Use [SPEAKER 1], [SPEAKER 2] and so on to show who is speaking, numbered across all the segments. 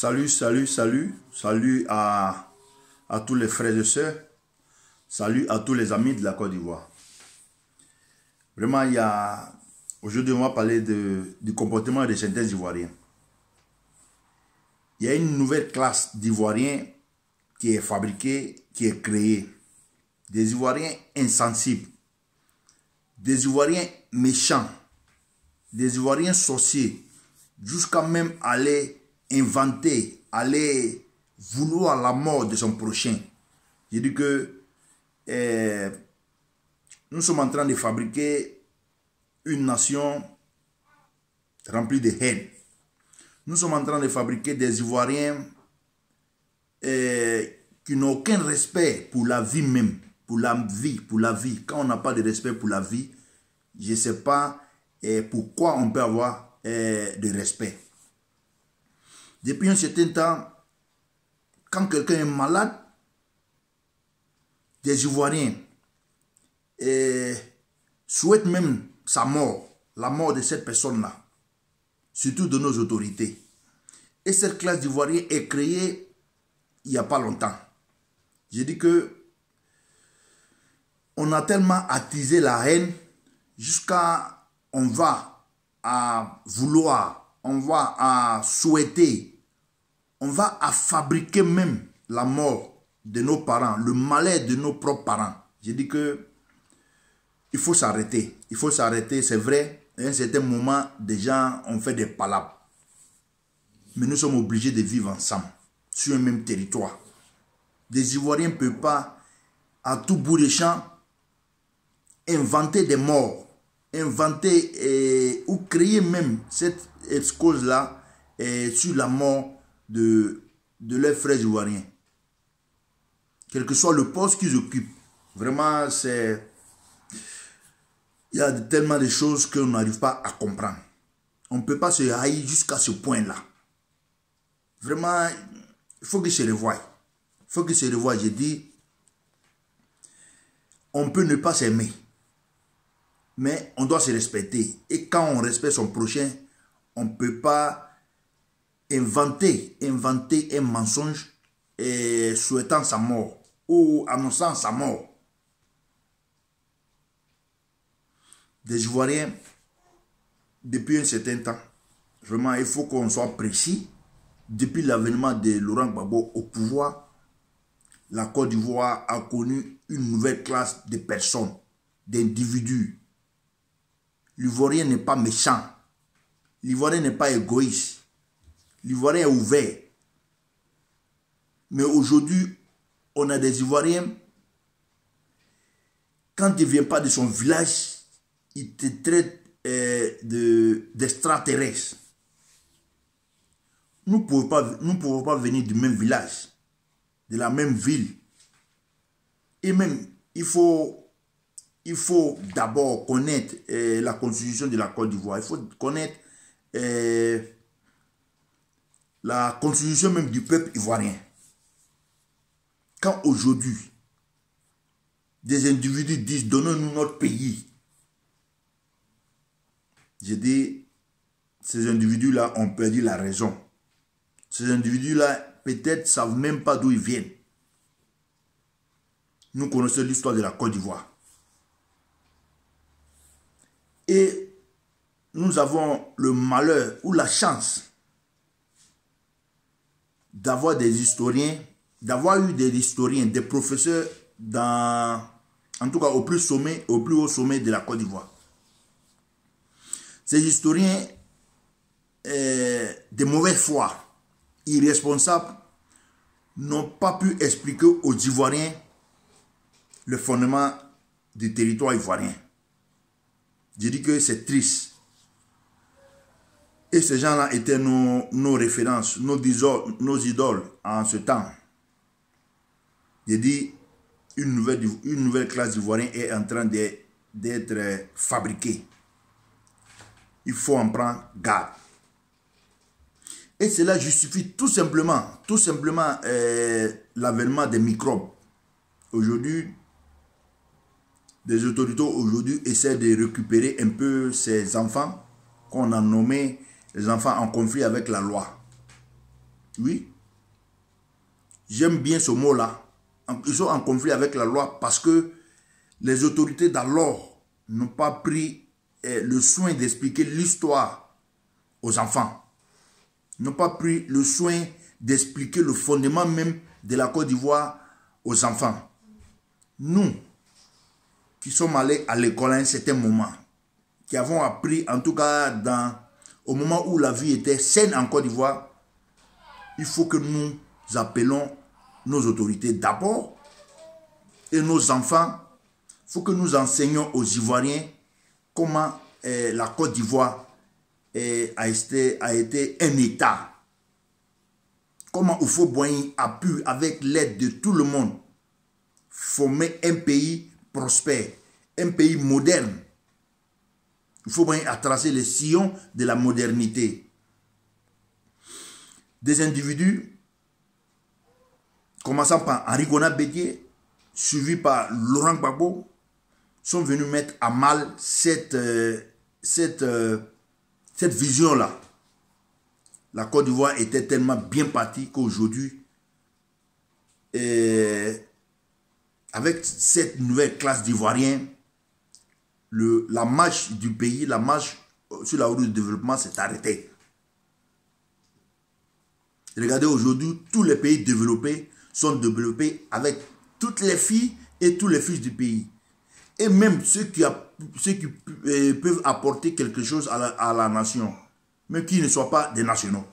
[SPEAKER 1] Salut à tous les frères et sœurs. Salut à tous les amis de la Côte d'Ivoire. Vraiment, aujourd'hui, on va parler du comportement de certains Ivoiriens. Il y a une nouvelle classe d'Ivoiriens qui est fabriquée, qui est créée. Des Ivoiriens insensibles, des Ivoiriens méchants, des Ivoiriens sorciers, jusqu'à même aller inventer, aller vouloir la mort de son prochain. J'ai dit que nous sommes en train de fabriquer une nation remplie de haine. Nous sommes en train de fabriquer des Ivoiriens qui n'ont aucun respect pour la vie même, pour la vie. Quand on n'a pas de respect pour la vie, je ne sais pas pourquoi on peut avoir de respect. Depuis un certain temps, quand quelqu'un est malade, des Ivoiriens souhaitent même sa mort, la mort de cette personne-là, surtout de nos autorités. Et cette classe d'Ivoiriens est créée il n'y a pas longtemps. J'ai dit que on a tellement attisé la haine jusqu'à on va à vouloir, on va à souhaiter, on va à fabriquer même la mort de nos parents, le malheur de nos propres parents. J'ai dit que il faut s'arrêter. Il faut s'arrêter, c'est vrai. À un certain moment, des gens ont fait des palabres. Mais nous sommes obligés de vivre ensemble, sur un même territoire. Des Ivoiriens ne peuvent pas, à tout bout de champ, inventer des morts, inventer ou créer même cette cause-là sur la mort de leurs frères ivoiriens. Quel que soit le poste qu'ils occupent. Vraiment, il y a tellement de choses qu'on n'arrive pas à comprendre. On ne peut pas se haïr jusqu'à ce point-là. Vraiment, il faut qu'ils se revoient. Il faut qu'ils se revoient. J'ai dit, on peut ne pas s'aimer, mais on doit se respecter. Et quand on respecte son prochain, on ne peut pas inventer un mensonge souhaitant sa mort ou annonçant sa mort. Des Ivoiriens, depuis un certain temps, vraiment, il faut qu'on soit précis. Depuis l'avènement de Laurent Gbagbo au pouvoir, la Côte d'Ivoire a connu une nouvelle classe de personnes, d'individus. L'Ivoirien n'est pas méchant. L'Ivoirien n'est pas égoïste. L'Ivoirien est ouvert. Mais aujourd'hui, on a des Ivoiriens, quand il ne vient pas de son village, il te traite d'extraterrestre. Nous ne pouvons pas venir du même village, de la même ville. Et même, il faut d'abord connaître la constitution de la Côte d'Ivoire. Il faut connaître la constitution même du peuple ivoirien. Quand aujourd'hui, des individus disent « donnez-nous notre pays », j'ai dit, ces individus-là ont perdu la raison. Ces individus-là, peut-être, ne savent même pas d'où ils viennent. Nous connaissons l'histoire de la Côte d'Ivoire. Et nous avons le malheur ou la chance d'avoir des historiens, d'avoir eu des historiens, des professeurs, en tout cas au plus haut sommet de la Côte d'Ivoire. Ces historiens de mauvaise foi, irresponsables, n'ont pas pu expliquer aux Ivoiriens le fondement du territoire ivoirien. Je dis que c'est triste. Et ces gens-là étaient nos références, nos idoles en ce temps. Je dis, une nouvelle classe d'Ivoiriens est en train d'être fabriquée. Il faut en prendre garde. Et cela justifie tout simplement l'avènement des microbes. Aujourd'hui, des autorités essaient de récupérer un peu ces enfants qu'on a nommés les enfants en conflit avec la loi. Oui, j'aime bien ce mot-là. Ils sont en conflit avec la loi parce que les autorités d'alors n'ont pas pris le soin d'expliquer l'histoire aux enfants. N'ont pas pris le soin d'expliquer le fondement même de la Côte d'Ivoire aux enfants. Nous, qui sommes allés à l'école à un certain moment, qui avons appris, en tout cas au moment où la vie était saine en Côte d'Ivoire, il faut que nous appelons nos autorités d'abord et nos enfants. Il faut que nous enseignions aux Ivoiriens comment la Côte d'Ivoire a été un État. Comment Houphouët-Boigny a pu, avec l'aide de tout le monde, former un pays prospère, un pays moderne. Houphouët-Boigny a tracé les sillons de la modernité. Des individus, commençant par Henri Konan-Bédié, suivi par Laurent Gbagbo, sont venus mettre à mal cette vision-là. La Côte d'Ivoire était tellement bien partie qu'aujourd'hui, avec cette nouvelle classe d'Ivoiriens, la marche du pays, la marche sur la route du développement s'est arrêtée. Regardez aujourd'hui, tous les pays développés sont développés avec toutes les filles et tous les fils du pays. Et même ceux qui peuvent apporter quelque chose à la nation, même qui ne soient pas des nationaux.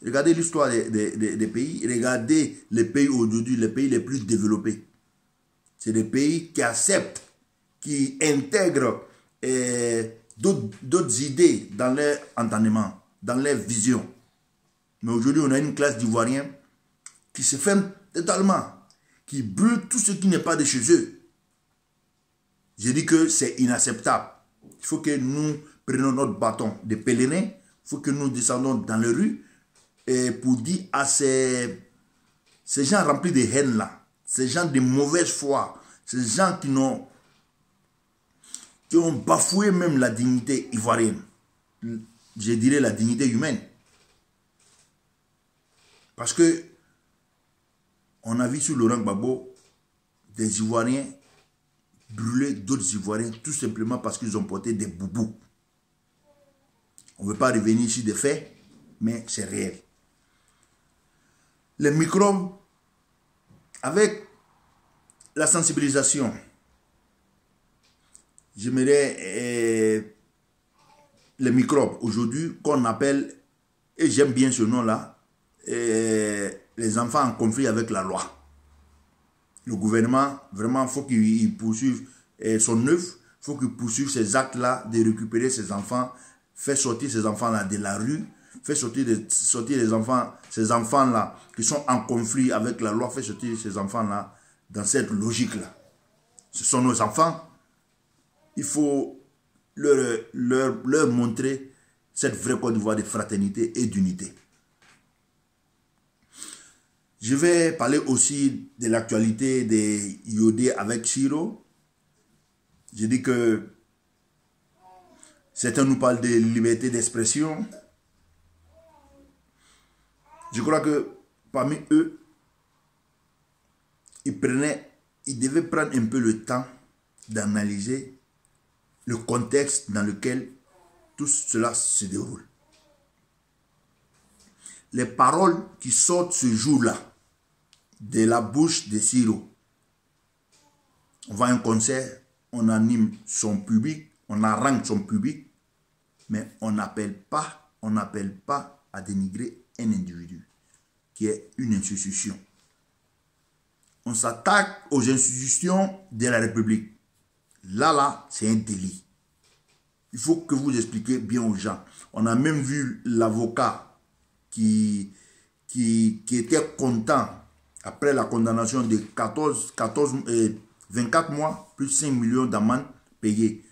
[SPEAKER 1] Regardez l'histoire des pays, regardez les pays aujourd'hui, les pays les plus développés. C'est des pays qui acceptent, qui intègrent d'autres idées dans leur entendement, dans leur vision. Mais aujourd'hui, on a une classe d'Ivoiriens qui se ferme totalement, qui brûle tout ce qui n'est pas de chez eux. Je dis que c'est inacceptable. Il faut que nous prenions notre bâton de pèlerin, il faut que nous descendons dans les rues et pour dire à ces gens remplis de haine là, ces gens de mauvaise foi, ces gens qui ont bafoué même la dignité ivoirienne, je dirais la dignité humaine. Parce que on a vu sur Laurent Gbagbo des Ivoiriens brûler d'autres Ivoiriens tout simplement parce qu'ils ont porté des boubous. On ne veut pas revenir sur des faits, mais c'est réel. Les microbes, avec la sensibilisation, j'aimerais les microbes aujourd'hui qu'on appelle, et j'aime bien ce nom-là, les enfants en conflit avec la loi. Le gouvernement, vraiment, il faut qu'il poursuive son œuvre, il faut qu'il poursuive ces actes-là de récupérer ces enfants, faire sortir ces enfants-là de la rue, faire sortir ces enfants-là qui sont en conflit avec la loi, faire sortir ces enfants-là dans cette logique-là. Ce sont nos enfants. Il faut leur montrer cette vraie Côte d'Ivoire de fraternité et d'unité. Je vais parler aussi de l'actualité des Yodé avec Siro. Je dis que certains nous parlent de liberté d'expression. Je crois que parmi eux, ils devaient prendre un peu le temps d'analyser le contexte dans lequel tout cela se déroule. Les paroles qui sortent ce jour-là de la bouche de Siro. On va à un concert, on anime son public, on harangue son public, mais on n'appelle pas à dénigrer un individu qui est une institution. On s'attaque aux institutions de la République. Là, c'est un délit. Il faut que vous expliquiez bien aux gens. On a même vu l'avocat qui était content après la condamnation de 24 mois plus 5 millions d'amende payées.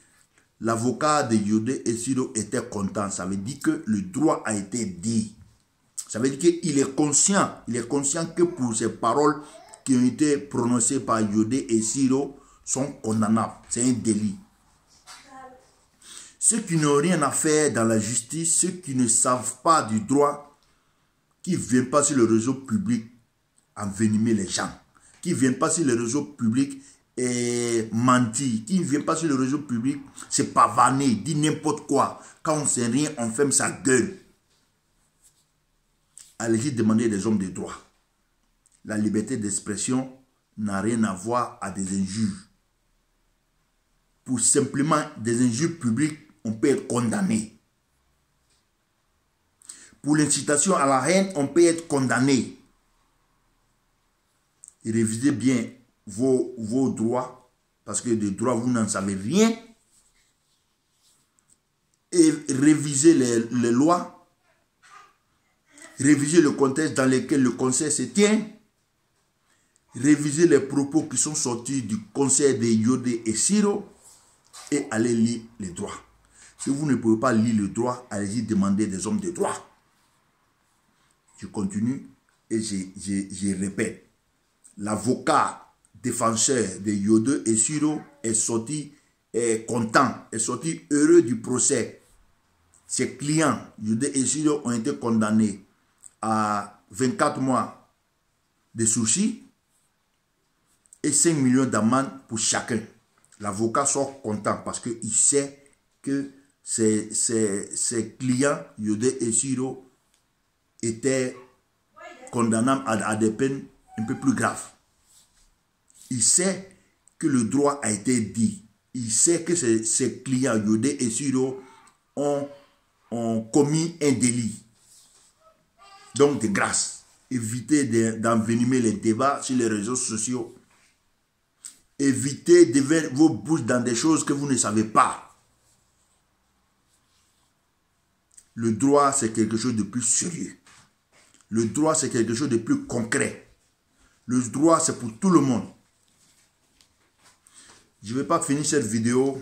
[SPEAKER 1] L'avocat de Yodé et Siro était content. Ça veut dire que le droit a été dit. Ça veut dire qu'il est conscient. Il est conscient que pour ces paroles qui ont été prononcées par Yodé et Siro sont condamnables. C'est un délit. Ceux qui n'ont rien à faire dans la justice, ceux qui ne savent pas du droit, qui ne viennent pas sur le réseau public envenimer les gens, qui ne viennent pas sur le réseau public et mentir, qui ne viennent pas sur le réseau public se pavaner, dire n'importe quoi. Quand on ne sait rien, on ferme sa gueule. Allez-y demander des hommes de droit. La liberté d'expression n'a rien à voir à des injures. Pour simplement des injures publiques, on peut être condamné. Pour l'incitation à la haine, on peut être condamné. Et révisez bien vos droits, parce que des droits, vous n'en savez rien. Et révisez les lois. Révisez le contexte dans lequel le conseil se tient. Révisez les propos qui sont sortis du conseil de Yodé et Siro. Et allez lire les droits. Si vous ne pouvez pas lire le droit, allez-y demander des hommes de droit. Je continue et je répète. L'avocat défenseur de Yodé et Siro est sorti content, est sorti heureux du procès. Ses clients, Yodé et Siro, ont été condamnés à 24 mois de sursis et 5 millions d'amende pour chacun. L'avocat sort content parce qu'il sait que ses clients, Yodé et Siro, étaient condamnables à des peines un peu plus graves. Il sait que le droit a été dit. Il sait que ses clients, Yodé et Siro, ont commis un délit. Donc, de grâce, évitez d'envenimer les débats sur les réseaux sociaux. Évitez de mettre vos bouches dans des choses que vous ne savez pas. Le droit, c'est quelque chose de plus sérieux. Le droit, c'est quelque chose de plus concret. Le droit, c'est pour tout le monde. Je ne vais pas finir cette vidéo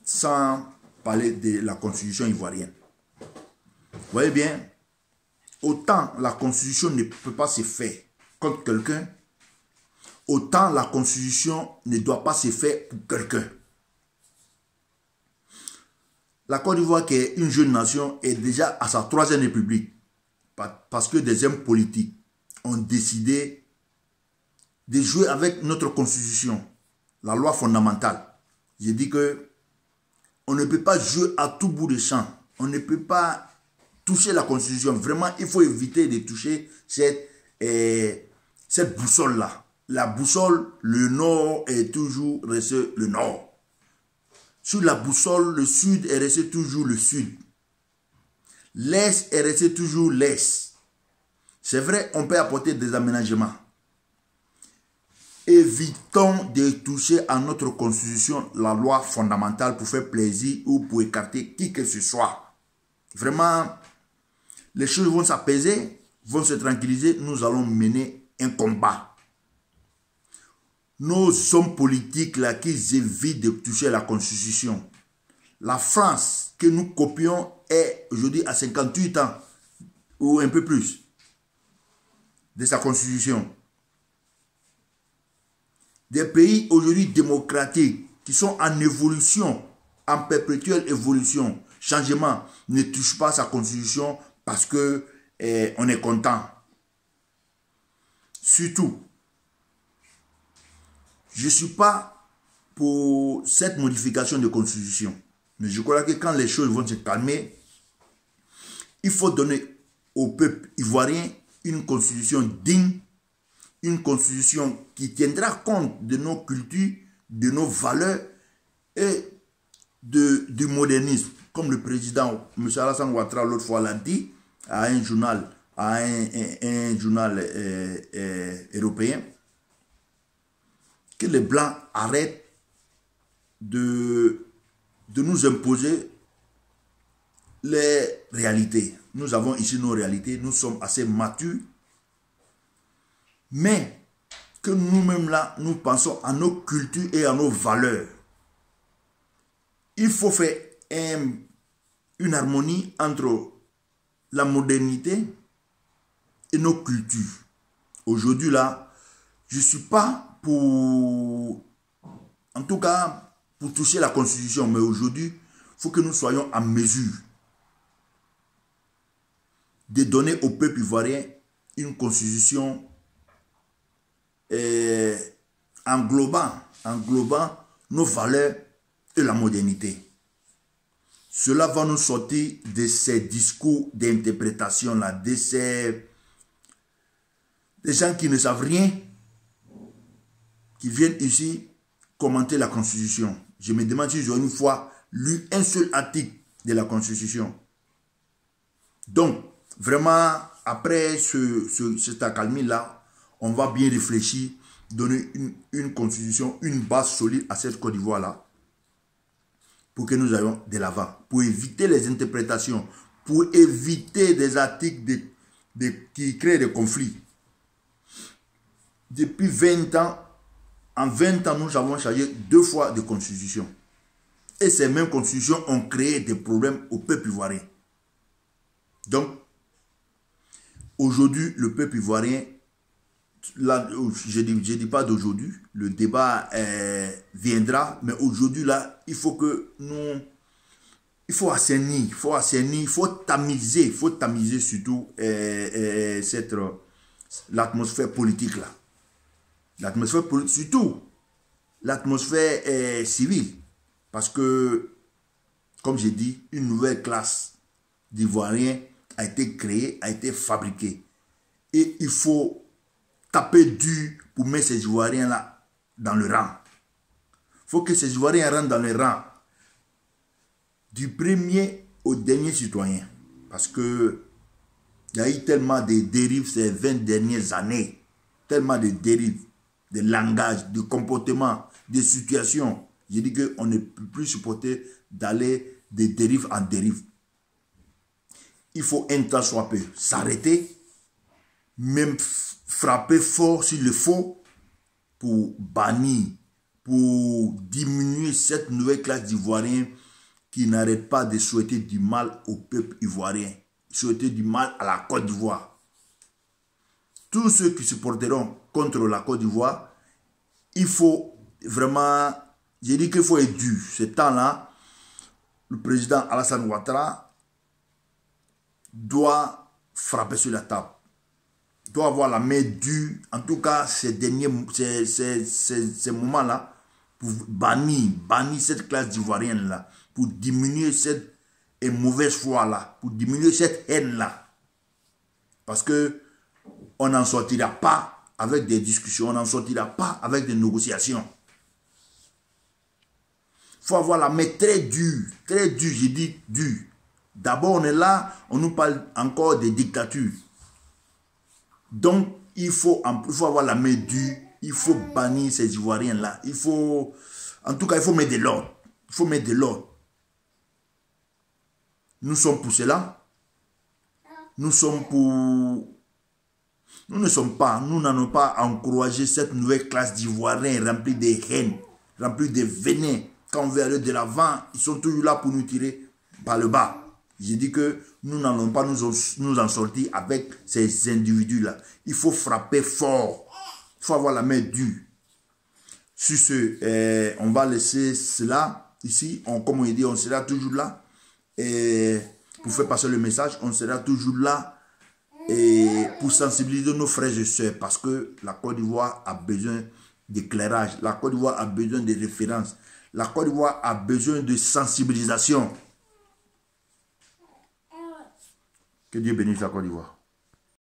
[SPEAKER 1] sans parler de la constitution ivoirienne. Vous voyez bien, autant la constitution ne peut pas se faire contre quelqu'un, autant la constitution ne doit pas se faire pour quelqu'un. La Côte d'Ivoire, qui est une jeune nation, est déjà à sa 3e république. Parce que des hommes politiques ont décidé de jouer avec notre constitution, la loi fondamentale. J'ai dit que on ne peut pas jouer à tout bout de champ. On ne peut pas toucher la constitution. Vraiment, il faut éviter de toucher cette boussole-là. La boussole, le nord est toujours resté le nord. Sur la boussole, le sud est resté toujours le sud. L'est est resté toujours l'est. C'est vrai, on peut apporter des aménagements. Évitons de toucher à notre constitution, la loi fondamentale, pour faire plaisir ou pour écarter qui que ce soit. Vraiment, les choses vont s'apaiser, vont se tranquilliser. Nous allons mener un combat. Nos hommes politiques là qui évitent de toucher à la constitution. La France que nous copions est aujourd'hui à 58 ans ou un peu plus de sa constitution. Des pays aujourd'hui démocratiques qui sont en évolution, en perpétuelle évolution, changement, ne touchent pas à sa constitution parce que on est content. Surtout, je ne suis pas pour cette modification de constitution. Mais je crois que quand les choses vont se calmer, il faut donner au peuple ivoirien une constitution digne, une constitution qui tiendra compte de nos cultures, de nos valeurs et du modernisme. Comme le président M. Alassane Ouattara l'autre fois l'a dit à un journal, européen, que les Blancs arrêtent de nous imposer les réalités. Nous avons ici nos réalités, nous sommes assez matures, mais que nous-mêmes là, nous pensons à nos cultures et à nos valeurs. Il faut faire une harmonie entre la modernité et nos cultures. Aujourd'hui là, je ne suis pas pour, en tout cas, pour toucher la constitution, mais aujourd'hui, il faut que nous soyons en mesure de donner au peuple ivoirien une constitution englobant nos valeurs et la modernité. Cela va nous sortir de ces discours d'interprétation-là, de ces gens qui ne savent rien, qui viennent ici commenter la Constitution. Je me demande si j'aurais une fois lu un seul article de la Constitution. Donc, vraiment, après cet accalmie-là, on va bien réfléchir, donner une constitution, une base solide à cette Côte d'Ivoire-là, pour que nous ayons de l'avant, pour éviter les interprétations, pour éviter des articles qui créent des conflits. Depuis 20 ans, en 20 ans, nous avons changé 2 fois de constitution. Et ces mêmes constitutions ont créé des problèmes au peuple ivoirien. Donc, aujourd'hui, le peuple ivoirien, là, je ne dis pas d'aujourd'hui, le débat viendra, mais aujourd'hui, là, il faut que nous... Il faut assainir, il faut tamiser surtout l'atmosphère politique là. L'atmosphère politique, surtout l'atmosphère civile. Parce que, comme j'ai dit, une nouvelle classe d'Ivoiriens a été créée, a été fabriquée. Et il faut taper dur pour mettre ces Ivoiriens-là dans le rang. Il faut que ces Ivoiriens rentrent dans le rang. Du premier au dernier citoyen. Parce que il y a eu tellement de dérives ces 20 dernières années. Tellement de dérives, de langage, de comportement, de situations. J'ai dit qu'on ne peut plus supporter d'aller de dérive en dérive. Il faut un temps soit peu s'arrêter, même frapper fort s'il le faut, pour bannir, pour diminuer cette nouvelle classe d'Ivoiriens qui n'arrête pas de souhaiter du mal au peuple ivoirien, souhaiter du mal à la Côte d'Ivoire. Tous ceux qui se porteront contre la Côte d'Ivoire, il faut vraiment, j'ai dit qu'il faut être dur. Ce temps-là, le président Alassane Ouattara doit frapper sur la table, doit avoir la main dure, en tout cas ces moments-là, pour bannir cette classe d'Ivoiriens-là, pour diminuer cette mauvaise foi-là, pour diminuer cette haine-là. Parce que on n'en sortira pas avec des discussions, on n'en sortira pas avec des négociations. Il faut avoir la main très dure, j'ai dit dure. D'abord, on est là, on nous parle encore des dictatures. Donc, il faut avoir la main dure, il faut bannir ces Ivoiriens-là. Il faut, en tout cas, il faut mettre de l'ordre. Il faut mettre de l'ordre. Nous sommes pour cela. Nous n'allons pas encourager cette nouvelle classe d'Ivoiriens remplie de haine, remplie de venin. Quand on veut aller de l'avant, ils sont toujours là pour nous tirer par le bas. J'ai dit que nous n'allons pas nous en sortir avec ces individus-là. Il faut frapper fort. Il faut avoir la main dure. Sur ce, on va laisser cela ici. Comme on dit, on sera toujours là. Et pour faire passer le message, on sera toujours là et pour sensibiliser nos frères et sœurs. Parce que la Côte d'Ivoire a besoin d'éclairage. La Côte d'Ivoire a besoin de références. La Côte d'Ivoire a besoin de sensibilisation. Que Dieu bénisse la Côte d'Ivoire.